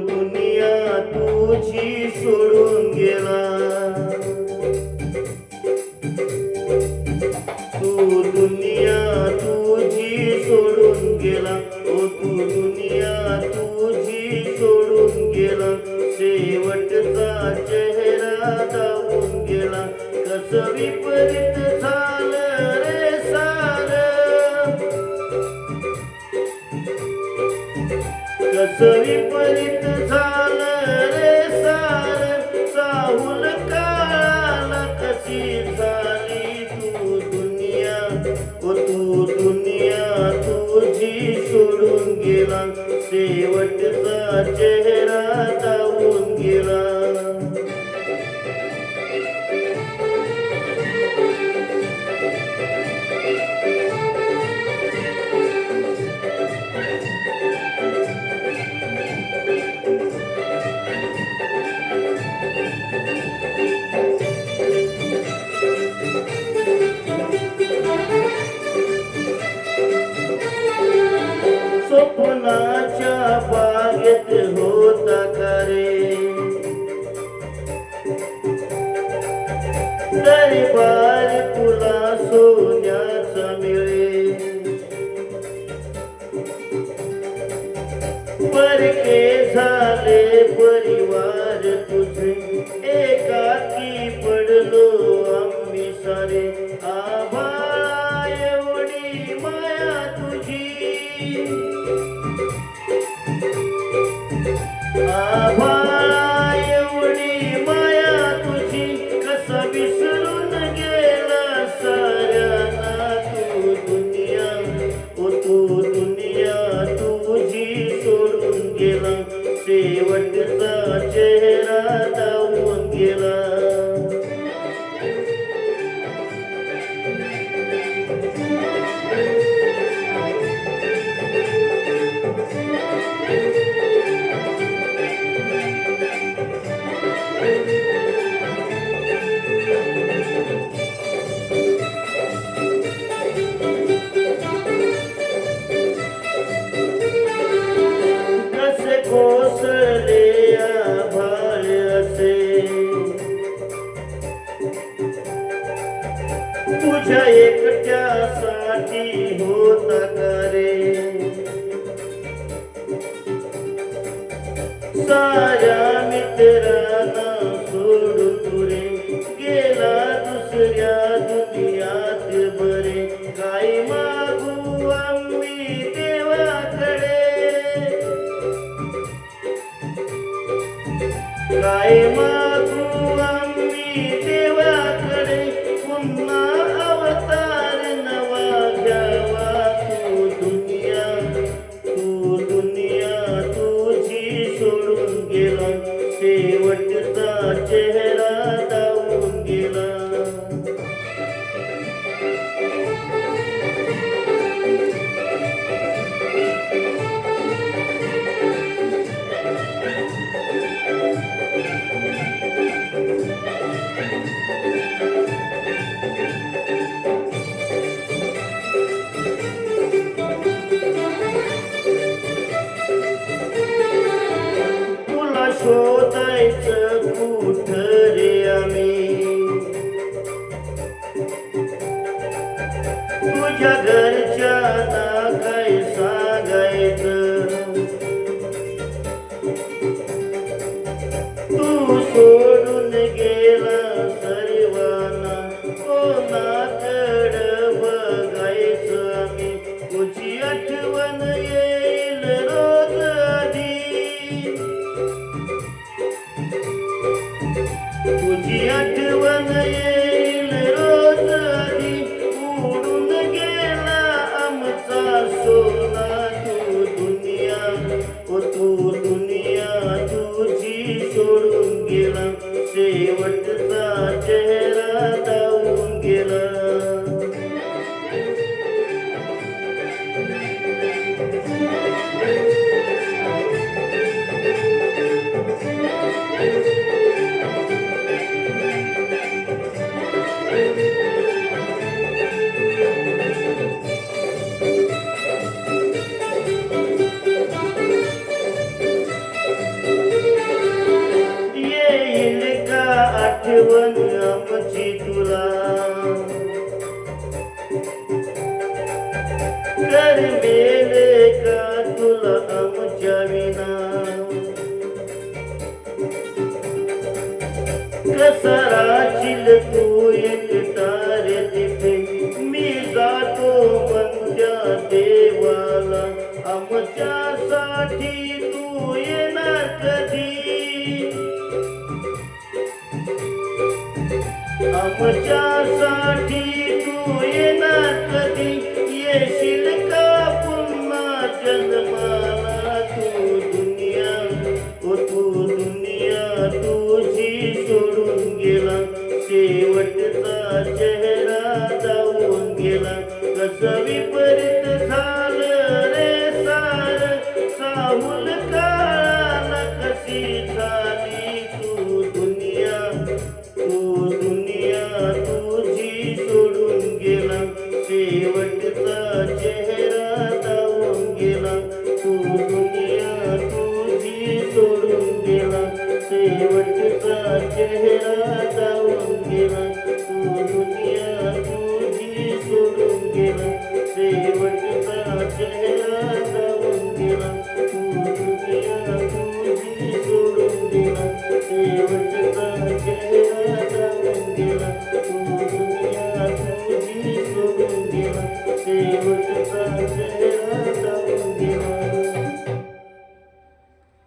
दुनिया तुझी सोडून गेला, तू दुनिया तुझी सोडून गेला, ओ तू दुनिया तुझी सोडून गेला, शेवटचा चेहरा दावून गेला, कसं विपरीत झालं रे सारं, कसं विपरीत झालं रे सारं, साहूल काळाला कशी झाली तू दुनिया, ओ तू दुनिया तुझी सोडून गेला, शेवटचा चेहरा दावून गेला. स्वप्नाच्या बागेत होता का रे दरबार तुला सोन्याचा मिळे, परके झाले परिवार तुझे, एकाकी पडलो आम्ही सारे, आभाळा एवढी माया तुझी, आभाळा एवढी माया तुझी, कसा विसरून गेला साऱ्यांना तू दुनिया, ओ तू दुनिया तुझी सोडून गेला, शेवटचा चेहरा दावून गेला. कोसळले आभाळ असे, तुझ्या एकट्यासाठी होता का रे, साऱ्या मित्रांना सोडून तुरे गेला दुसऱ्या दुनियात बरे, काय मागू आम्ही देवाकडे, काय मागू आम्ही देवाकडे, पुन्हा अवतार नवा घ्यावा, तू दुनिया तुझी सोडून गेला, शेवटचा चेहरा दावून गेला. शोधायचं आठवण आमची तुला करमेल का तुला आमच्या विना कसा राशील तू एकटा रे तिथे मी जातो म्हणत्या देवाला आमच्यासाठी तू येणार कधी आमच्यासाठी तू येणार कधी येशील का पुन्हा जन्माला तू दुनिया तुझी सोडून गेला शेवटचा चेहरा जाऊन गेला कसं विपरीत झालं रे सार साहूल काळाला कशी झाली तू दुनिया तुझी सोडून गेला शेवटचा चेहरा जाऊन गेला तू दुनिया तुझी सोडून गेला शेवट